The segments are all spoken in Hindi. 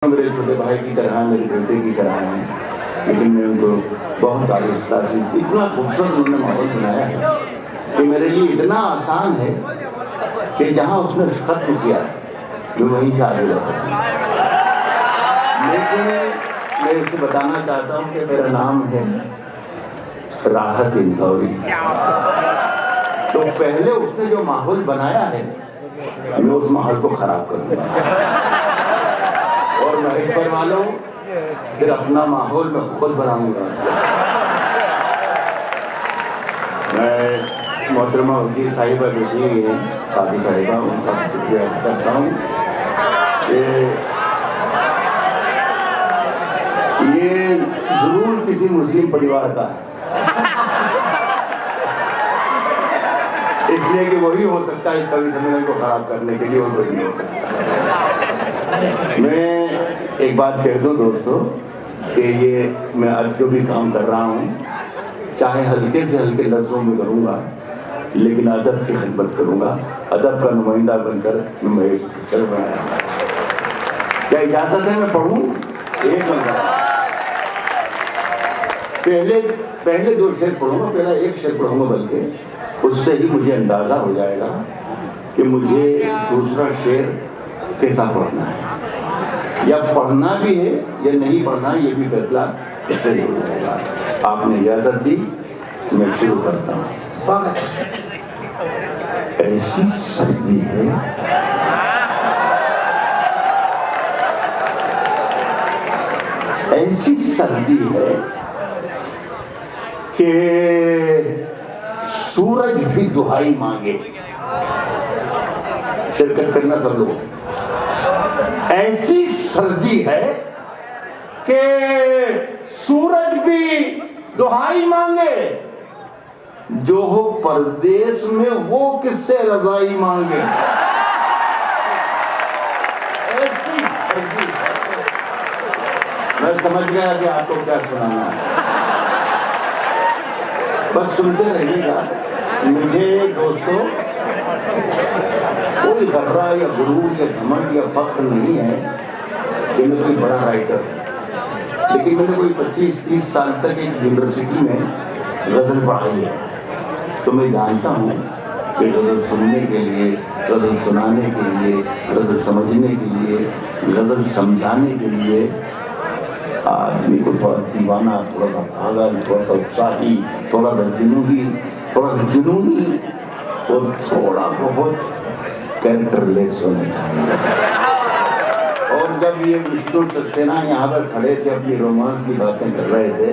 मेरे छोटे भाई की तरह, मेरे बेटे की तरह हैं, लेकिन मैं उनको बहुत आहिस्ता से इतना खूबसूरत उन्होंने माहौल बनाया है कि मेरे लिए इतना आसान है कि जहाँ उसने खत्म किया मैं वहीं से आगे बढ़ सकूँ। लेकिन मैं उसे बताना चाहता हूँ कि मेरा नाम है राहत इंदौरी। तो पहले उसने जो माहौल बनाया है मैं उस माहौल को खराब कर दूंगा और महेश्वर वालों फिर अपना माहौल में खुद बनाऊंगा। मैं मोहतरमा वज़ीर साहिबा बैठी हुई हैं, सादी साहिबा, उनका शुक्रिया करता हूँ कि ये जरूर किसी मुस्लिम परिवार का है, इसलिए कि वही हो सकता है इस कवि सम्मेलन को खराब करने के लिए, और कोई नहीं हो सकता। मैं एक बात कह दूं दोस्तों कि ये मैं आज जो भी काम कर रहा हूँ चाहे हल्के से हल्के लफ्ज़ों में करूँगा, लेकिन अदब की खिदमत करूँगा, अदब का नुमाइंदा बनकर मैं महेश चल रहा हूँ। क्या इजाज़त है मैं पढ़ूँ? एक मिनट, पहले दो शेर पढ़ूँगा, पहला एक शेर पढ़ूँगा, बल्कि उससे ही मुझे अंदाज़ा हो जाएगा कि मुझे दूसरा शेर कैसा पढ़ना है, या पढ़ना भी है या नहीं पढ़ना, ये भी फैसला इससे ही हो जाएगा। आपने इजाज़त दी, मैं शुरू करता हूँ। ऐसी सर्दी है ऐसी सर्दी है कि सूरज भी दुहाई मांगे। शिरकत करना सब लोग। ऐसी सर्दी है कि सूरज भी दुहाई मांगे, जो हो परदेश में वो किससे रजाई मांगे। ऐसी सर्दी है। मैं समझ गया कि आपको क्या सुनाना है, बस सुनते रहिएगा। मुझे दोस्तों कोई गर्रा या गुरूर या घमंड या फख्र नहीं है कि मैं कोई बड़ा राइटर, लेकिन मैंने कोई 25-30 साल तक एक यूनिवर्सिटी में गज़ल पढ़ाई है, तो मैं जानता हूँ कि गज़ल सुनने के लिए, गज़ल सुनाने के लिए, गज़ल समझने के लिए, गज़ल समझाने के लिए आदमी को थोड़ा दीवाना, थोड़ा सा पागल, थोड़ा सा उत्साही, थोड़ा सा जुनूनी और थोड़ा बहुत कैरेक्टरलेस होना चाहिए। और जब ये विष्णु सक्सेना यहाँ पर खड़े थे, अपनी रोमांस की बातें कर रहे थे,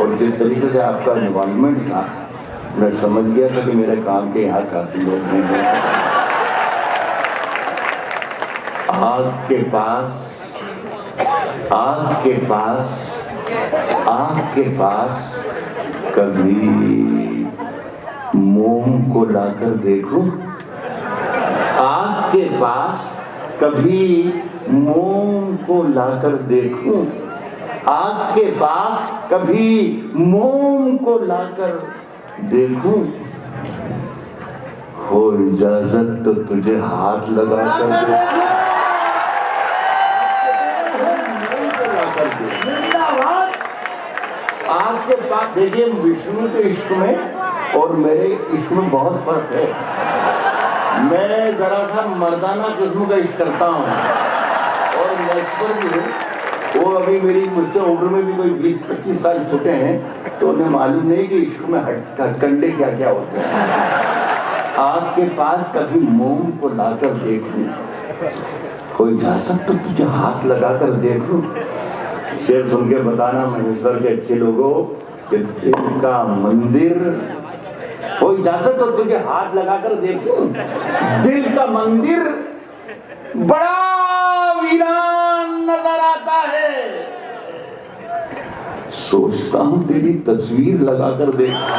और जिस तरीके से आपका इन्वॉल्वमेंट था, मैं समझ गया था कि मेरे काम के यहाँ काफी लोग हैं। आग के पास कभी मोम को लाकर देखूं, आग के पास कभी मोम को लाकर देखूं, आग के पास कभी मोम को लाकर देखूं, हो इजाजत तो तुझे हाथ लगाकर देखूं। आग के पास देखिए, विष्णु के इश्क में और मेरे इश्क में बहुत फर्क है। मैं जरा सा मर्दाना किस्म का इश्क करता हूँ, और महेश्वर भी वो अभी मेरी मुझसे उम्र में भी कोई 20-25 साल छोटे हैं, तो उन्हें मालूम नहीं कि इश्क में हथकंडे क्या क्या होते हैं। आग के पास कभी मोम को लाकर देखूं, कोई इजाजत तो तुझे हाथ लगाकर देखूं। शेर सुन के बताना महेश्वर के अच्छे लोगों कि दिल का मंदिर, कोई इजाजत तो तुझे हाथ लगाकर देखूं, दिल का मंदिर बड़ा वीरान नजर आता है, सोचता हूं तेरी तस्वीर लगाकर देखूं।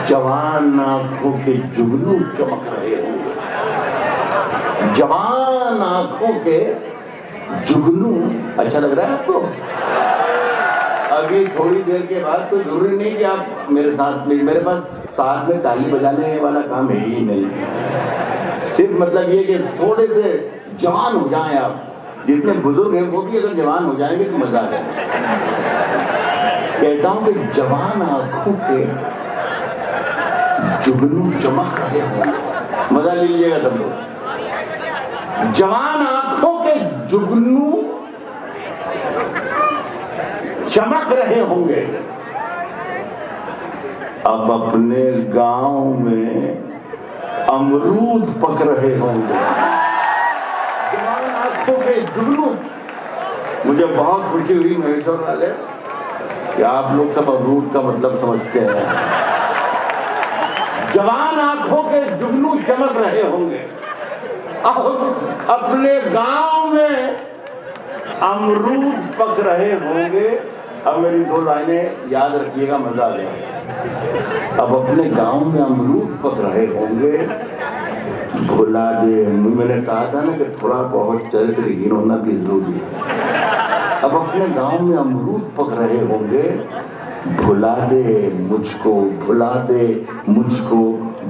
जवान आंखों के जुगनू चमक रहे हैं, जवान आंखों के जुगनू। अच्छा लग रहा है आपको? अभी थोड़ी देर के बाद तो जरूरी नहीं कि आप मेरे साथ, मेरे पास साथ में ताली बजाने वाला काम है ही नहीं। सिर्फ मतलब ये कि थोड़े से जवान हो जाएं आप, जितने बुजुर्ग हैं वो भी अगर जवान हो जाएंगे तो मजा आ जाएगा। कहता हूं कि जवान आंखों के जुगनू चमक रहे होंगे, मजा ले लीजिएगा सब लोग। जवान आंखों के जुगनू चमक रहे होंगे, अब अपने गांव में अमरूद पक रहे होंगे। जवान आंखों के जुगनू। मुझे बहुत खुशी हुई महेश्वर वाले कि आप लोग सब अमरूद का मतलब समझते हैं। जवान आंखों के जुगनू चमक रहे होंगे, अब अपने गांव में अमरूद पक रहे होंगे। अब मेरी 2 लाइनें याद रखिएगा, मजा आ जाएगा। अब अपने गांव में अमरूद पक रहे होंगे, भुला दे। मैंने कहा था ना कि थोड़ा बहुत चरित्रहीन होना भी जरूरी है। अब अपने गांव में अमरूद पक रहे होंगे, भुला दे मुझको, भुला दे मुझको,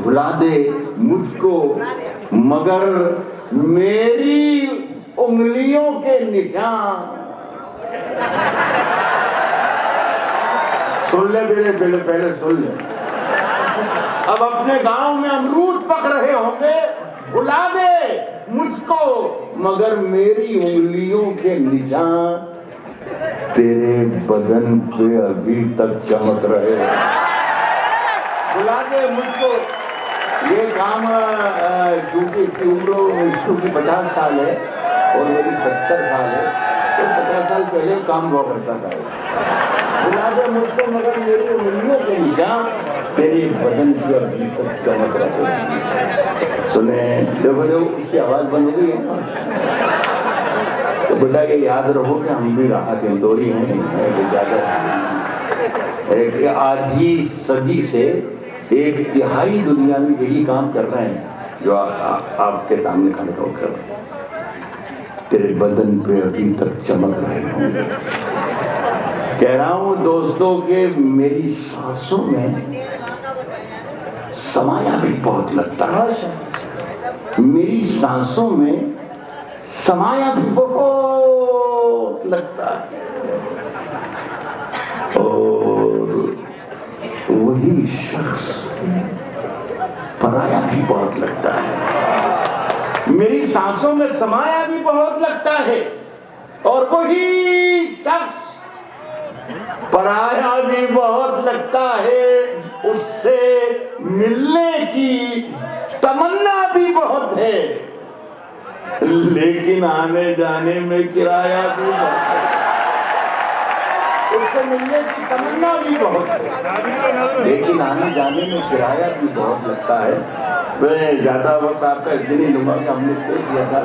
भुला दे मुझको, मगर मेरी उंगलियों के निशान। सुन ले मेरे पहले सुन ले। अब अपने गांव में अमरूद पक रहे होंगे, भुला दे मुझको, मगर मेरी उंगलियों के निशान तेरे बदन पे अभी तक चमक रहे हैं। भुला दे मुझको। ये काम क्योंकि इसकी उम्र विष्णु की 50 साल है और मेरी 70 साल है, तो 50 साल पहले काम हुआ करता था। भुला दे मुझको, मगर मेरी उंगलियों के निशान तेरे बदन पे अभी तक चमक रहे हैं। सुने, देखो उसकी आवाज बंद हो गई है ना। तो बेटा ये याद रखो कि हम भी राहत इंदौरी हैं, एक आधी सदी से 1/3 दुनिया में यही काम कर रहे हैं जो आपके सामने खड़े होकर कर रहे हैं। तेरे बदन पे अभी तक चमक रहे होंगे। कह रहा हूं दोस्तों के मेरी सांसों में समाया भी बहुत लगता है। मेरी सांसों में समाया भी बहुत लगता है, और वही शख्स पराया भी बहुत लगता है। मेरी सांसों में समाया भी बहुत लगता है, और वही शख्स पराया भी बहुत लगता है। उससे मिलने की तमन्ना भी बहुत है, लेकिन आने जाने में किराया भी बहुत है। उससे मिलने की तमन्ना भी बहुत है, लेकिन आने जाने में किराया भी बहुत लगता है। मैं ज़्यादा वक्त आपका इस दिन ही लूँगा कि हमने तय किया था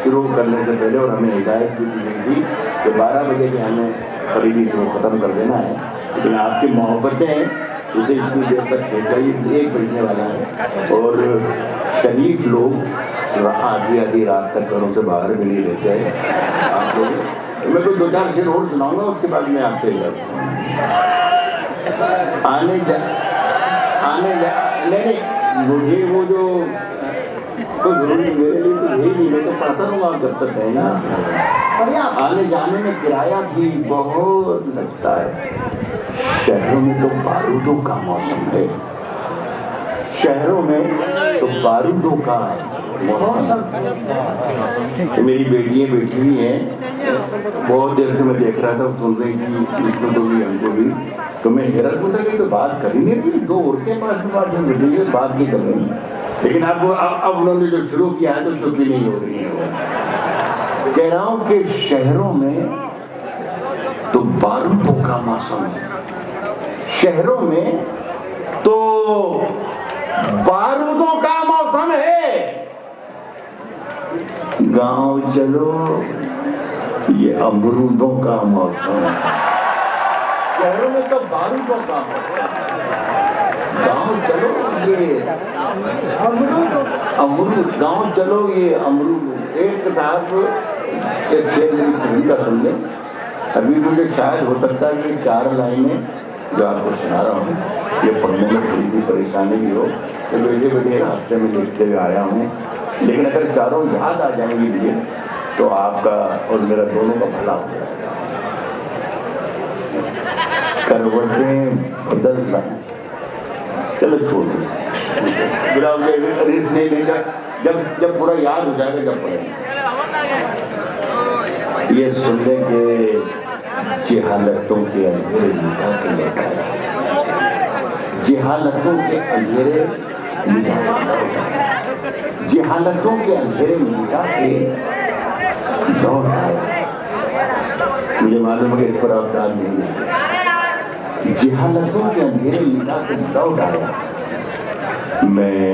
शुरू करने से पहले, और हमें हिदायत भी दी गई थी कि 12 बजे के हमें करीबी शुरू ख़त्म कर देना है। लेकिन आपकी मोहब्बतें उसे इतनी देर तक खेल 1 बजने वाला है, और शरीफ लोग आधी रात तक घरों से बाहर भी नहीं रहते हैं। आप लोग, मैं कोई 2-4 शेर और सुनाऊंगा, उसके बाद मैं आपसे नहीं, मुझे वो जो तो जरूरी मेरे लिए तो यही नहीं, मैं तो पढ़ता रहूँगा जब तक है ना। बढ़िया। आने जाने में किराया भी बहुत लगता है। शहरों में तो बारूदों का मौसम है, शहरों में तो बारूदों का मौसम। मेरी बेटियां बैठी हुई हैं, बहुत देर से मैं देख रहा था, सुन रही थी इसको को भी हमको भी। तो मैं हैरान होता कि तो बात कर ही नहीं रही, 2 औरतें पास में बात नहीं कर रही। लेकिन अब उन्होंने जो शुरू किया है तो चुप्पी नहीं हो रही है। कह रहा हूं कि शहरों में तो बारूदों का मौसम है, शहरों में तो बारूदों का मौसम है। गांव चलो ये अमरूदों का मौसम है। शहरों में तो बारूदों का मौसम, गांव चलो ये अमरूद, गांव चलो ये अमरूद। एक किताब एक शेर मेरी कविता समझे, अभी मुझे शायद हो सकता है कि 4 लाइनें जो आपको सुना रहा हूँ ये पढ़ने में थोड़ी सी परेशानी भी हो तो बेटे बेटे रास्ते में लिखते हुए आया हूँ, लेकिन अगर चारों याद आ जाएंगी मुझे तो आपका और मेरा दोनों का भला हो जाएगा। करवटें बदल रहा, चलो छोड़ दो, रिस्क नहीं लेगा, जब पूरा याद हो जाएगा जब पढ़ेंगे। ये सुनने के जिहालतों के अंधेरे मिटा के लौटाया, जिहालतों के अंधेरे मिटा के लौटाया, जिहालतों के अंधेरे मिटा के लौटाया। मुझे मालूम है कि इस पर आप दाद नहीं देंगे। जिहालतों के अंधेरे मिटा के लौटाया। मैं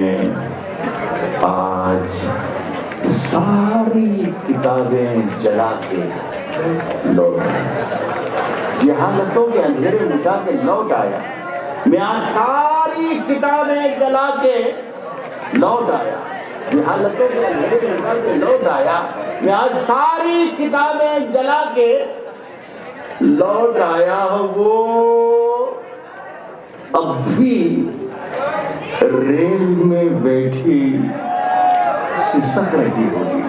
आज सारी किताबें जला के लौट आया, जिहालतों के अंधेरे मिटा के लौट आया। मैं आज सारी किताबें जला के लौट आया, जिहालतों के अंधेरे मिटा के लौट आया। मैं आज सारी किताबें जला के लौट आया। वो अब भी रेल में बैठी सिसक रही होगी,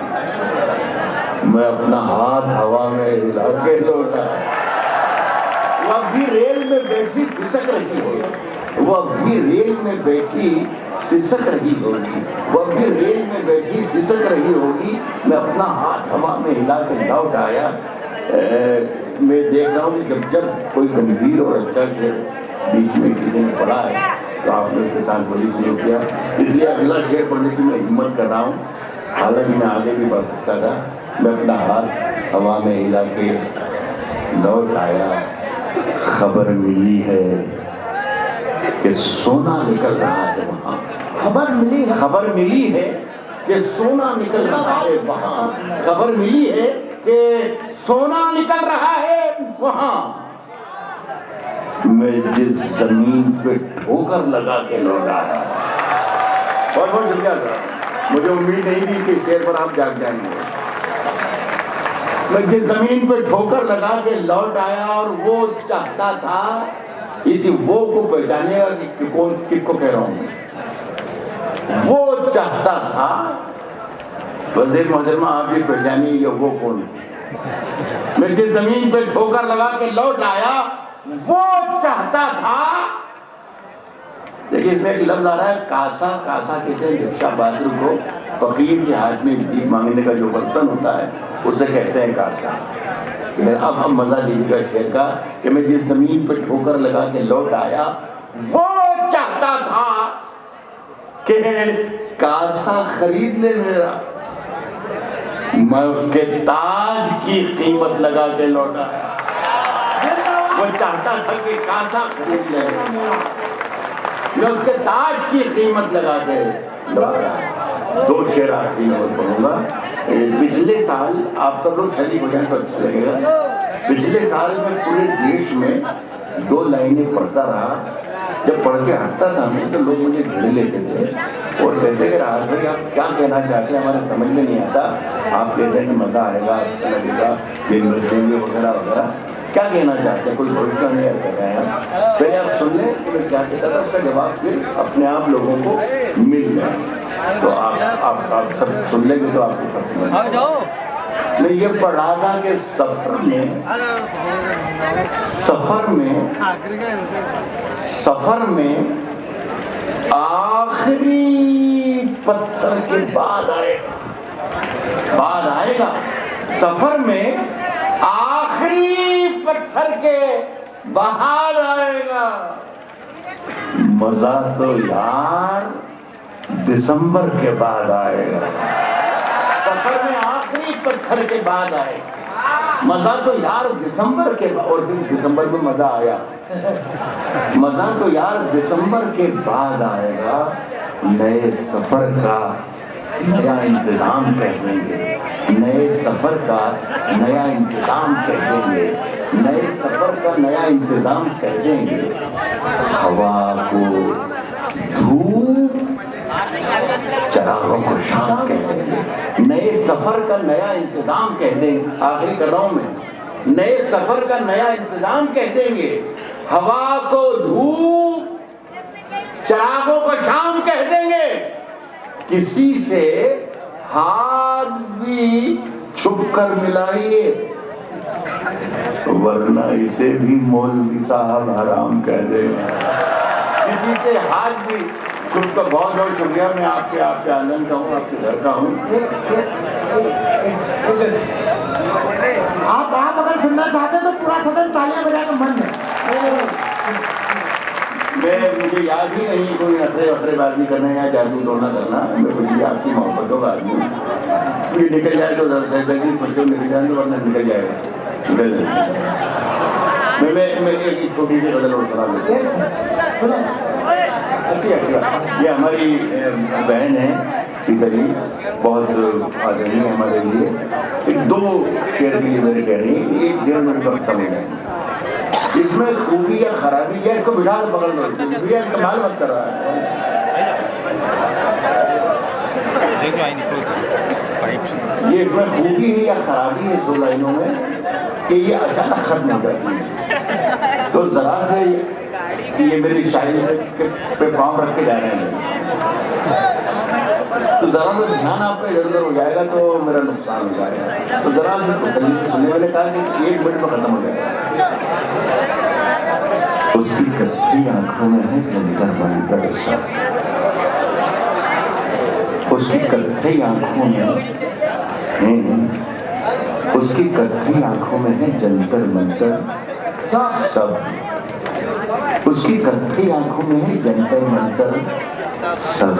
मैं अपना हाथ हवा में हिला के लौटा। वो अब भी रेल में बैठी सिसक रही होगी, वो अब भी रेल में बैठी सिसक रही होगी, वो अब भी रेल में बैठी सिसक रही होगी। मैं अपना हाथ हवा में हिला के लौट आया। मैं देख रहा हूँ कि जब कोई गंभीर और अच्छा शेर बीच में किसी ने पढ़ा है तो आपने उसके साथ बोली शुरू किया, इसलिए अगला शेर पढ़ने की मैं हिम्मत कर रहा हूँ। हालांकि मैं आगे भी बढ़ सकता था। मैं अपना हाथ हवा में हिला के लौट आया। खबर मिली है कि सोना निकल रहा है वहाँ, खबर मिली है कि सोना निकल रहा है वहाँ, खबर मिली है कि सोना निकल रहा है वहाँ। मैं जिस जमीन पे ठोकर लगा के लौटा है, बहुत बहुत शुक्रिया सर, मुझे उम्मीद नहीं थी कि शेर पर आप जाग जाएंगे। मैं जिस जमीन पे ठोकर लगा के लौट आया और वो चाहता था, इसी वो को पहचानिएगा कि कौन किसको कह रहा हूं मैं। वो चाहता था, वज़ीर मोहतरमा आप भी पहचानिए वो कौन। मैं जिस जमीन पे ठोकर लगा के लौट आया वो चाहता था। देखिए इसमें एक लफ्ज़ आ रहा है कासा, कासा कहते हैं भिक्षा पात्र को, फकीर के हाथ में भीख मांगने का जो बर्तन होता है उसे कहते हैं कासा। अब मजा लीजिएगा शेर का कि मैं जिस जमीन पे ठोकर लगा के लौट आया वो चाहता था कि कासा खरीद ले मेरा, मैं उसके ताज की कीमत लगा के लौट आया। वो चाहता था कि कासा खरीद ले, मैं उसके ताज की कीमत लगा के लौट आया। दो शेर आखिरी में पढ़ूंगा। पिछले साल आप सब लोग शरीक हो जाए तो अच्छा लगेगा। पिछले साल में पूरे देश में 2 लाइनें पढ़ता रहा। जब पढ़ के हटता था मैं तो लोग मुझे घेर लेते थे और कहते कि राज भाई आप क्या कहना चाहते हैं, हमारे समझ में नहीं आता। आप कहते हैं कि मज़ा आएगा, अच्छा लगेगा, दिन मिल देंगे वगैरह वगैरह, क्या कहना चाहते हैं, कोई भरोसा नहीं कर रहे हैं। पहले आप सुन लें कि मैं क्या कहता था, उसका जवाब फिर अपने आप लोगों को मिल जाए। तो आप सब सुन लेंगे तो आपको फर्क समझ। मैं ये पढ़ रहा था कि सफर में आखिरी पत्थर के बाद आएगा, सफर में आखिरी पत्थर के बाद आएगा। मजा तो यार दिसंबर के बाद आएगा, सफर में आखिरी पत्थर के बाद आएगा। मजा तो यार दिसंबर के बाद, और फिर दिसंबर में मजा आया। मजा तो यार दिसंबर के बाद आएगा। नए सफर का नया इंतजाम कह देंगे, नए सफर का नया इंतजाम कह देंगे, नए सफर का नया इंतजाम कह देंगे। हवा को धूप, चरागों को शाम कह देंगे, नए सफर का नया इंतजाम कह देंगे। आखिरी कर रहा हूं मैं, नए सफर का नया इंतजाम कह देंगे। हवा को धूप, चिरागों को शाम कह देंगे, किसी से हाथ भी छुपकर मिलाइए, वरना इसे भी मौलवी साहब हराम कह देंगे। किसी से हाथ भी छुपकर। बहुत बहुत शुक्रिया। मैं आपके आंगन का हूँ, आपके घर का हूँ। आप अगर सुनना चाहते हैं तो पूरा सदन तालियां बजाकर मन है। मुझे याद ही नहीं कोई नखरेबाजी करना या जादू टोना करना। मैं मुझे आपकी मोहब्बतों का आदमी हूँ। ये निकल जाए तो बच्चों निकल जाए, वरना निकल जाएगा। मैं एक छोटी सी बदल और सुना देता हूँ। ये हमारी बहन है सीता जी, बहुत आदरणीय हमारे लिए। एक दो शेर के लिए मेरे कह रही है, एक 1.5 मिनट वक्त कम है। इसमें खूबी या खराबी है, इसको बिठा के पकड़ लो, कमाल मत कर रहा है। ये इसमें खूबी है या खराबी है 2 लाइनों में कि ये अचानक खत्म हो जाती है। तो जरा से ये मेरी शायरी पे पाँव रख के जा रहे हैं, तो जरा सा ध्यान आपका इधर उधर हो जाएगा तो मेरा नुकसान हो जाएगा। तो जरा से तसल्ली से सुनने वाले कहा कि 1 मिनट में खत्म हो जाएगा। उसकी कच्ची आंखों में है जंतर मंतर सब, उसकी कच्ची आंखों में है, उसकी कच्ची आंखों में है जंतर मंतर सब, उसकी कच्ची आंखों में है जंतर मंतर सब।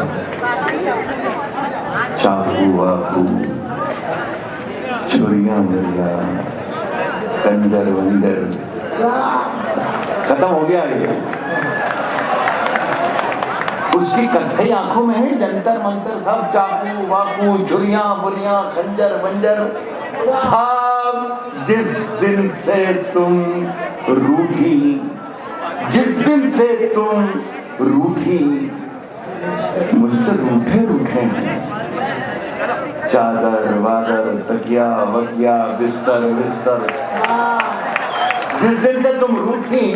चाकू वाकू छुरियां मुरियां खंजर वंजर, खत्म हो गया ये। उसकी कत्थई आंखों में है जंतर मंतर सब, चाकू वाकू छुरियां बुरियां खंजर वंजर सब। जिस दिन से तुम रूठी, जिस दिन से तुम रूठी, मुझसे रूठे हैं। चादर वादर तकिया वकिया बिस्तर बिस्तर, जिस दिन से तुम रूठी,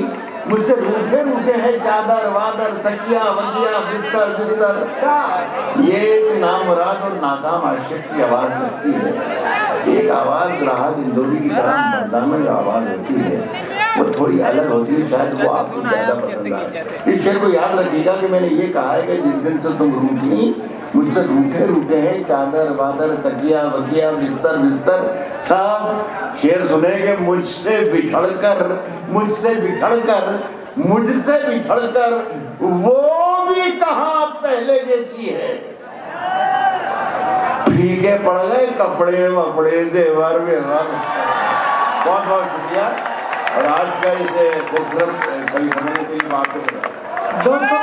मुझसे रूठे हैं चादर वादर तकिया वकिया बिस्तर बिस्तर। ये एक नामुराद और नाकाम आशिक की आवाज लगती है। एक आवाज राहत इंदौरी की तरह मर्दाना आवाज होती है, वो थोड़ी अलग होती है, शायद वो आपको ज्यादा पसंद आए। इस शेर को याद रखिएगा कि मैंने ये कहा है कि जिस दिन से तुम रूठी, मुझसे रूठे हैं चादर वादर तकिया वकिया बिस्तर बिस्तर सब। शेर सुनेंगे मुझसे बिछड़कर, मुझसे बिछड़कर, मुझसे बिछड़कर वो भी कहाँ पहले जैसी है। फीके पड़ गए कपड़े वपड़े जेवर वेवर। बहुत बहुत शुक्रिया। और आज का इसे खूबसूरत कवि समझने के लिए आपको दोस्तों